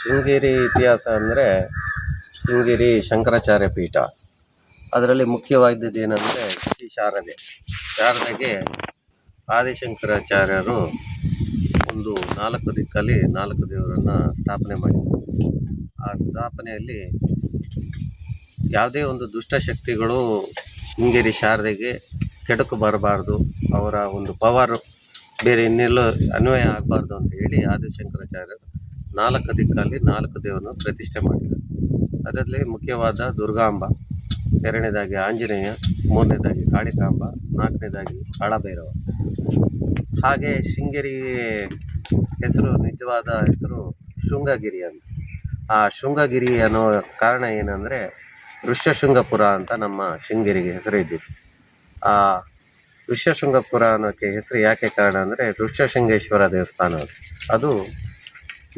ಶೃಂಗೇರಿ ಇತಿಹಾಸ ಅಂದರೆ ಶೃಂಗೇರಿ ಶಂಕರಾಚಾರ್ಯ ಪೀಠ. ಅದರಲ್ಲಿ ಮುಖ್ಯವಾದದ್ದು ಏನಂದರೆ ಶ್ರೀ ಶಾರದೆಗೆ ಆದಿಶಂಕರಾಚಾರ್ಯರು ಒಂದು 4 ದಿಕ್ಕಲ್ಲಿ 4 ದೇವರನ್ನು ಸ್ಥಾಪನೆ ಮಾಡಿದರು. ಆ ಸ್ಥಾಪನೆಯಲ್ಲಿ ಯಾವುದೇ ಒಂದು ದುಷ್ಟಶಕ್ತಿಗಳು ಶೃಂಗೇರಿ ಶಾರದೆಗೆ ಕೆಡುಕು ಬರಬಾರ್ದು, ಅವರ ಒಂದು ಪವರ್ ಬೇರೆ ಇನ್ನೆಲ್ಲೋ ಅನ್ವಯ ಆಗಬಾರ್ದು ಅಂತ ಹೇಳಿ ಆದಿಶಂಕರಾಚಾರ್ಯರು 4 ದಿಕ್ಕಲ್ಲಿ 4 ದೇವರನ್ನು ಪ್ರತಿಷ್ಠೆ ಮಾಡಿದರು. ಅದರಲ್ಲಿ ಮುಖ್ಯವಾದ ದುರ್ಗಾಂಬ, ಎರಡನೇದಾಗಿ ಆಂಜನೇಯ, ಮೂರನೇದಾಗಿ ಕಾಳಿಕಾಂಬ, ನಾಲ್ಕನೇದಾಗಿ ಕಾಳಭೈರವ. ಹಾಗೆ ಶೃಂಗೇರಿ ಹೆಸರು, ನಿಜವಾದ ಹೆಸರು ಶೃಂಗಗಿರಿ ಅಂತ. ಆ ಶೃಂಗಗಿರಿ ಅನ್ನೋ ಕಾರಣ ಏನಂದರೆ ಋಷ್ಯಶೃಂಗಪುರ ಅಂತ ನಮ್ಮ ಶೃಂಗೇರಿಗೆ ಹೆಸರು ಇದ್ದಿತ್ತು. ಆ ಋಷ್ಯಶೃಂಗಪುರ ಅನ್ನೋಕ್ಕೆ ಹೆಸರು ಯಾಕೆ ಕಾರಣ ಅಂದರೆ ಋಷ್ಯಶೃಂಗೇಶ್ವರ ದೇವಸ್ಥಾನ ಅದು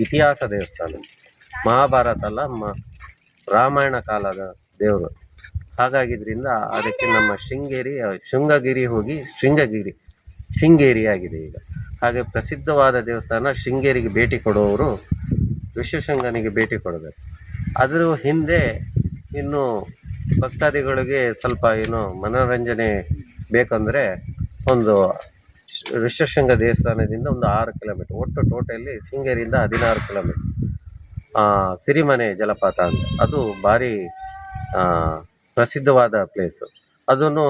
ಇತಿಹಾಸ ದೇವಸ್ಥಾನ. ಮಹಾಭಾರತ ಅಲ್ಲ, ರಾಮಾಯಣ ಕಾಲದ ದೇವರು. ಹಾಗಾಗಿದ್ದರಿಂದ ಅದಕ್ಕೆ ನಮ್ಮ ಶೃಂಗಗಿರಿ ಹೋಗಿ ಶೃಂಗೇರಿ ಆಗಿದೆ ಈಗ. ಹಾಗೆ ಪ್ರಸಿದ್ಧವಾದ ದೇವಸ್ಥಾನ. ಶೃಂಗೇರಿಗೆ ಭೇಟಿ ಕೊಡುವವರು ಋಷ್ಯಶೃಂಗನಿಗೆ ಭೇಟಿ ಕೊಡಬೇಕು. ಅದರ ಹಿಂದೆ ಇನ್ನು ಭಕ್ತಾದಿಗಳಿಗೆ ಸ್ವಲ್ಪ ಮನೋರಂಜನೆ ಬೇಕಂದರೆ ಒಂದು ಋಷ್ಯಶೃಂಗ ದೇವಸ್ಥಾನದಿಂದ ಒಂದು 6 ಕಿಲೋಮೀಟರ್, ಒಟ್ಟು ಟೋಟಲಿ ಶೃಂಗೇರಿಯಿಂದ 16 ಕಿಲೋಮೀಟರ್ ಸಿರಿಮನೆ ಜಲಪಾತ ಅಂತ. ಅದು ಭಾರಿ ಪ್ರಸಿದ್ಧವಾದ ಪ್ಲೇಸು. ಅದನ್ನು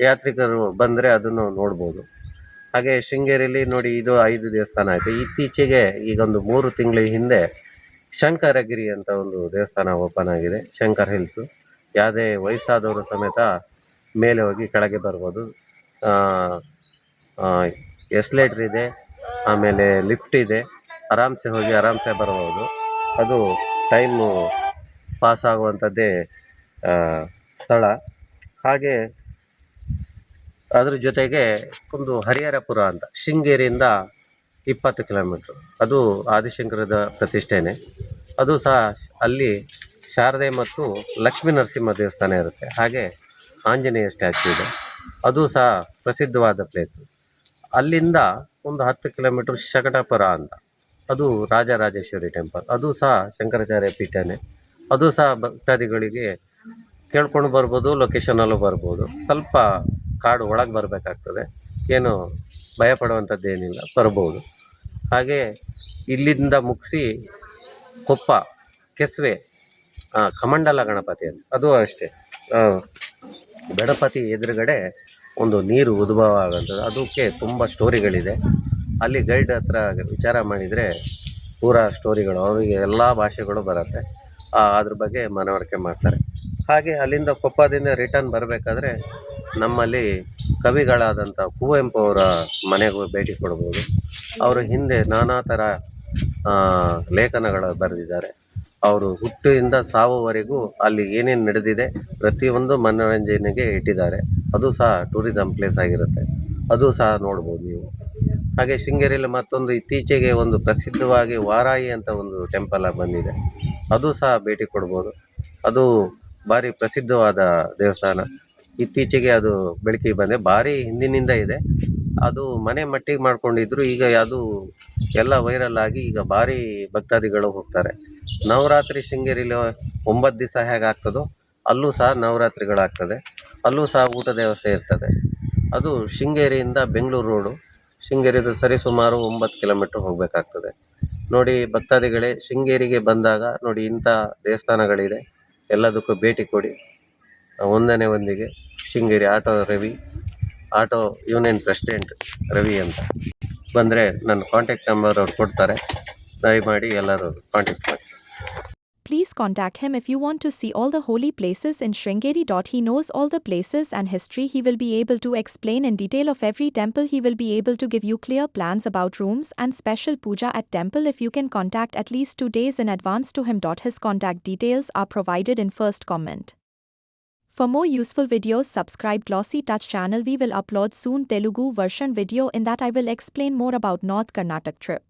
ಯಾತ್ರಿಕರು ಬಂದರೆ ಅದನ್ನು ನೋಡ್ಬೋದು. ಹಾಗೆ ಶೃಂಗೇರಿಯಲ್ಲಿ ನೋಡಿ, ಇದು 5 ದೇವಸ್ಥಾನ ಆಯಿತು. ಇತ್ತೀಚೆಗೆ ಈಗ ಒಂದು 3 ತಿಂಗಳ ಹಿಂದೆ ಶಂಕರಗಿರಿ ಅಂತ ಒಂದು ದೇವಸ್ಥಾನ ಓಪನ್ ಆಗಿದೆ. ಶಂಕರ್ ಹಿಲ್ಸು. ಯಾವುದೇ ವಯಸ್ಸಾದವರು ಸಮೇತ ಮೇಲೆ ಹೋಗಿ ಕೆಳಗೆ ಬರ್ಬೋದು. ಎಸ್ಲೇಟ್ರ್ ಇದೆ, ಆಮೇಲೆ ಲಿಫ್ಟ್ ಇದೆ. ಆರಾಮ್ಸೆ ಹೋಗಿ ಆರಾಮ್ಸೆ ಬರ್ಬೋದು. ಅದು ಟೈಮು ಪಾಸ್ ಆಗುವಂಥದ್ದೇ ಸ್ಥಳ. ಹಾಗೆ ಅದ್ರ ಜೊತೆಗೆ ಒಂದು ಹರಿಹರಪುರ ಅಂತ, ಶೃಂಗೇರಿಯಿಂದ 20 ಕಿಲೋಮೀಟ್ರು. ಅದು ಆದಿಶಂಕರದ ಪ್ರತಿಷ್ಠೆನೇ. ಅದು ಸಹ ಅಲ್ಲಿ ಶಾರದೆ ಮತ್ತು ಲಕ್ಷ್ಮೀ ನರಸಿಂಹ ದೇವಸ್ಥಾನ ಇರುತ್ತೆ. ಹಾಗೆ ಆಂಜನೇಯ ಸ್ಟ್ಯಾಚ್ಯೂ ಇದೆ. ಅದು ಸಹ ಪ್ರಸಿದ್ಧವಾದ ಪ್ಲೇಸು. ಅಲ್ಲಿಂದ ಒಂದು 10 ಕಿಲೋಮೀಟ್ರ್ ಶಕಟಪುರ ಅಂತ, ಅದು ರಾಜರಾಜೇಶ್ವರಿ ಟೆಂಪಲ್. ಅದು ಸಹ ಶಂಕರಾಚಾರ್ಯ ಪೀಠನೇ. ಅದು ಸಹ ಭಕ್ತಾದಿಗಳಿಗೆ ಕೇಳ್ಕೊಂಡು ಬರ್ಬೋದು, ಲೊಕೇಶನಲ್ಲೂ ಬರ್ಬೋದು. ಸ್ವಲ್ಪ ಕಾಡು ಒಳಗೆ ಬರಬೇಕಾಗ್ತದೆ, ಏನು ಭಯಪಡುವಂಥದ್ದೇನಿಲ್ಲ, ಬರ್ಬೋದು. ಹಾಗೆ ಇಲ್ಲಿಂದ ಮುಗಿಸಿ ಕೊಪ್ಪ, ಕೆಸುವೆ, ಕಮಂಡಲ ಗಣಪತಿ ಅಂತ, ಅದು ಅಷ್ಟೇ. ಗಣಪತಿ ಎದುರುಗಡೆ ಒಂದು ನೀರು ಉದ್ಭವ ಆಗೋಂಥದ್ದು. ಅದಕ್ಕೆ ತುಂಬ ಸ್ಟೋರಿಗಳಿದೆ. ಅಲ್ಲಿ ಗೈಡ್ ಹತ್ರ ವಿಚಾರ ಮಾಡಿದರೆ ಪೂರಾ ಸ್ಟೋರಿಗಳು, ಅವರಿಗೆ ಎಲ್ಲ ಭಾಷೆಗಳು ಬರುತ್ತೆ. ಅದ್ರ ಬಗ್ಗೆ ಮನವರಿಕೆ ಮಾಡ್ತಾರೆ. ಹಾಗೆ ಅಲ್ಲಿಂದ ಕೊಪ್ಪದಿಂದ ರಿಟರ್ನ್ ಬರಬೇಕಾದ್ರೆ ನಮ್ಮಲ್ಲಿ ಕವಿಗಳಾದಂಥ ಕುವೆಂಪು ಅವರ ಮನೆಗೂ ಭೇಟಿ ಕೊಡ್ಬೋದು. ಅವರು ಹಿಂದೆ ನಾನಾ ಥರ ಲೇಖನಗಳು ಬರೆದಿದ್ದಾರೆ. ಅವರು ಹುಟ್ಟಿನಿಂದ ಸಾವುವರೆಗೂ ಅಲ್ಲಿ ಏನೇನು ನಡೆದಿದೆ ಪ್ರತಿಯೊಂದು ಮನೋರಂಜನೆಗೆ ಇಟ್ಟಿದ್ದಾರೆ. ಅದು ಸಹ ಟೂರಿಸಮ್ ಪ್ಲೇಸ್ ಆಗಿರುತ್ತೆ. ಅದು ಸಹ ನೋಡ್ಬೋದು ನೀವು. ಹಾಗೆ ಶೃಂಗೇರಿಯಲ್ಲಿ ಮತ್ತೊಂದು ಇತ್ತೀಚೆಗೆ ಒಂದು ಪ್ರಸಿದ್ಧವಾಗಿ ವಾರಾಹಿ ಅಂತ ಒಂದು ಟೆಂಪಲ್ ಬಂದಿದೆ. ಅದು ಸಹ ಭೇಟಿ ಕೊಡ್ಬೋದು. ಅದು ಭಾರಿ ಪ್ರಸಿದ್ಧವಾದ ದೇವಸ್ಥಾನ. ಇತ್ತೀಚೆಗೆ ಅದು ಬೆಳಕಿಗೆ ಬಂದೆ, ಭಾರಿ ಹಿಂದಿನಿಂದ ಇದೆ. ಅದು ಮನೆ ಮಟ್ಟಿಗೆ ಮಾಡ್ಕೊಂಡಿದ್ರು. ಈಗ ಅದು ಎಲ್ಲ ವೈರಲ್ ಆಗಿ ಈಗ ಭಾರಿ ಭಕ್ತಾದಿಗಳು ಹೋಗ್ತಾರೆ. ನವರಾತ್ರಿ ಶೃಂಗೇರಿಲಿ 9 ದಿವಸ ಹೇಗಾಗ್ತದೋ ಅಲ್ಲೂ ಸಹ ನವರಾತ್ರಿಗಳಾಗ್ತದೆ. ಅಲ್ಲೂ ಸಹ ಊಟದ ವ್ಯವಸ್ಥೆ ಇರ್ತದೆ. ಅದು ಶೃಂಗೇರಿಯಿಂದ ಬೆಂಗಳೂರು ರೋಡು. ಶೃಂಗೇರಿದು ಸರಿಸುಮಾರು 9 ಕಿಲೋಮೀಟ್ರ್ ಹೋಗಬೇಕಾಗ್ತದೆ. ನೋಡಿ ಭಕ್ತಾದಿಗಳೇ, ಶೃಂಗೇರಿಗೆ ಬಂದಾಗ ನೋಡಿ ಇಂಥ ದೇವಸ್ಥಾನಗಳಿದೆ, ಎಲ್ಲದಕ್ಕೂ ಭೇಟಿ ಕೊಡಿ. ಒಂದಿಗೆ Sringeri auto union president Ravi ಅಂತ ಬಂದರೆ ನನ್ನ ಕಾಂಟ್ಯಾಕ್ಟ್ ನಂಬರ್ ಅವ್ರು ಕೊಡ್ತಾರೆ. ದಯಮಾಡಿ ಎಲ್ಲರೂ ಕಾಂಟ್ಯಾಕ್ಟ್ ಮಾಡಿ. Please contact him if you want to see all the holy places in Sringeri. He knows all the places and history. He will be able to explain in detail of every temple. He will be able to give you clear plans about rooms and special puja at temple. If you can contact at least 2 days in advance to him. His contact details are provided in first comment. For more useful videos, subscribe Glossy Touch channel. We will upload soon Telugu version video in that I will explain more about North Karnataka trip.